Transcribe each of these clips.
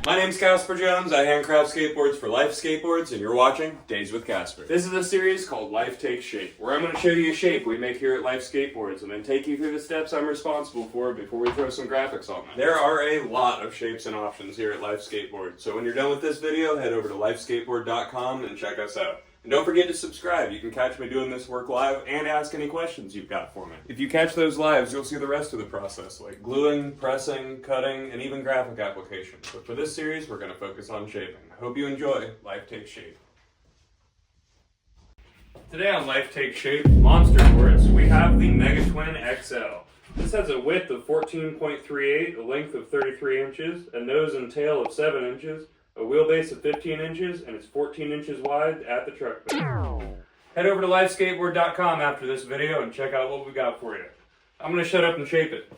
My name's Casper Jones. I handcraft skateboards for Life Skateboards, and you're watching Days with Casper. This is a series called Life Takes Shape, where I'm going to show you a shape we make here at Life Skateboards, and then take you through the steps I'm responsible for before we throw some graphics on them. There are a lot of shapes and options here at Life Skateboards, so when you're done with this video, head over to lifeskateboard.com and check us out. And don't forget to subscribe. You can catch me doing this work live and ask any questions you've got for me. If you catch those lives, you'll see the rest of the process, like gluing, pressing, cutting, and even graphic applications. But for this series, we're going to focus on shaping. Hope you enjoy Life Takes Shape. Today on Life Takes Shape Monster Boards, we have the MEGGATWIN XL. This has a width of 14.38, a length of 33 inches, a nose and tail of 7 inches, a wheelbase of 15 inches, and it's 14 inches wide at the truck bed. Head over to lifeskateboard.com after this video and check out what we got for you. I'm going to shut up and shape it.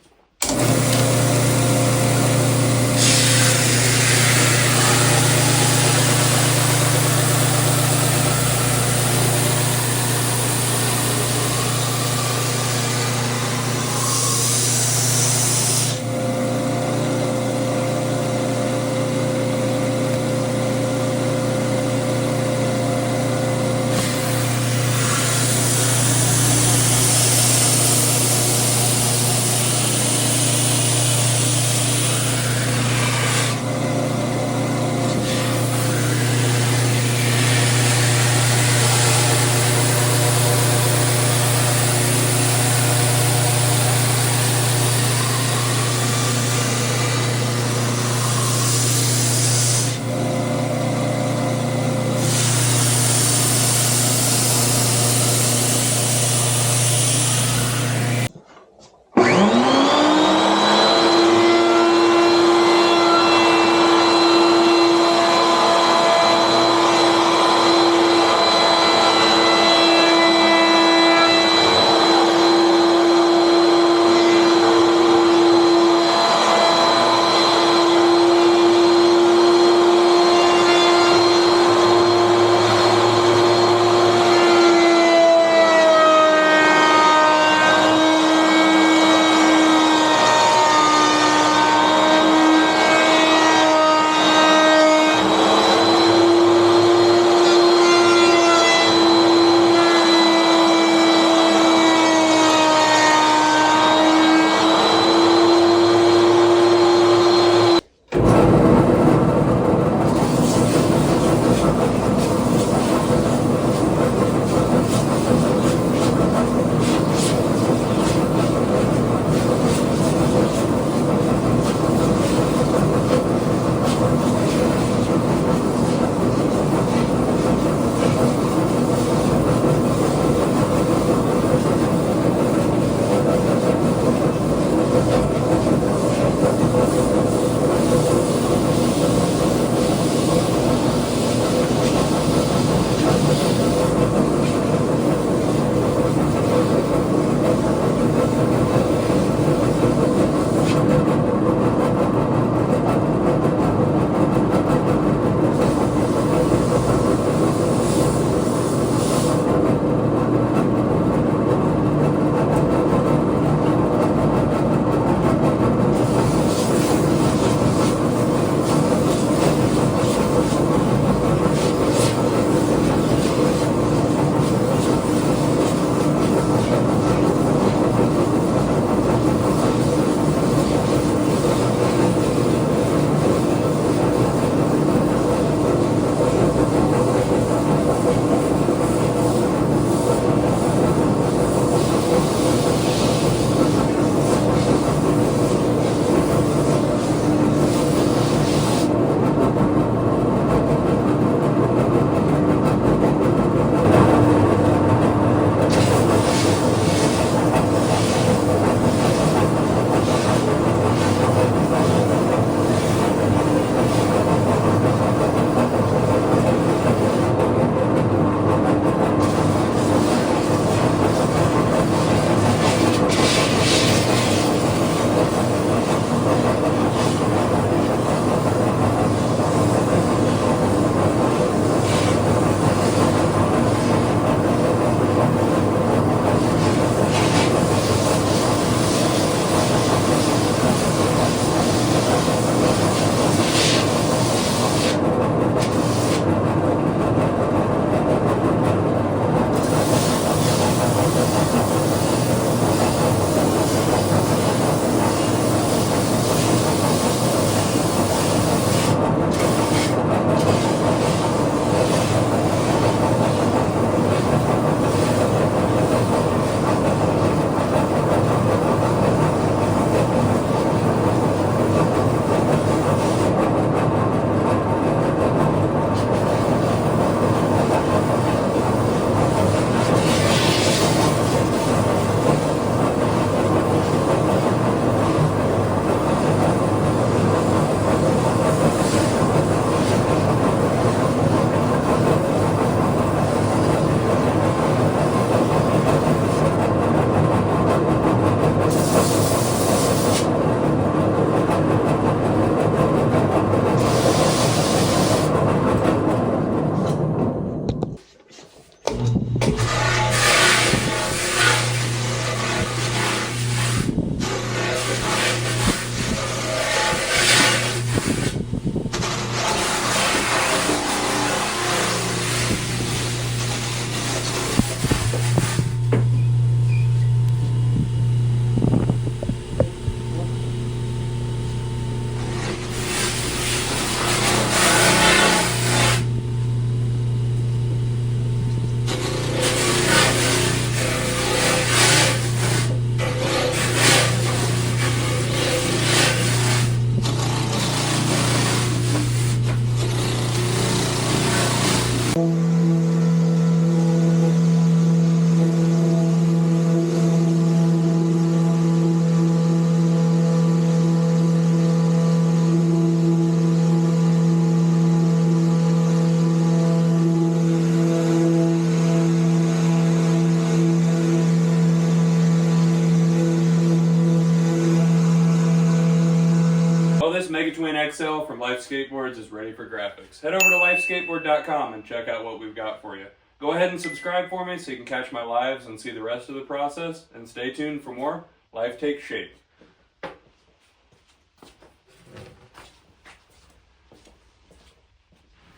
MEGGATWIN XL from Life Skateboards is ready for graphics. Head over to lifeskateboard.com and check out what we've got for you. Go ahead and subscribe for me so you can catch my lives and see the rest of the process. And stay tuned for more Life Takes Shape.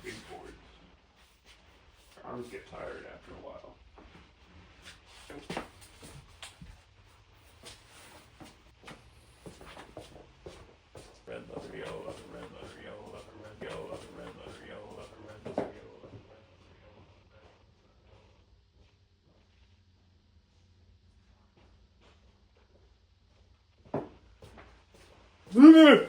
Big boards. Arms get tired after a while. Red leather, yellow leather, red leather, yellow leather, red, yellow leather, red leather, yellow leather, red leather, yellow leather, red leather, yellow leather.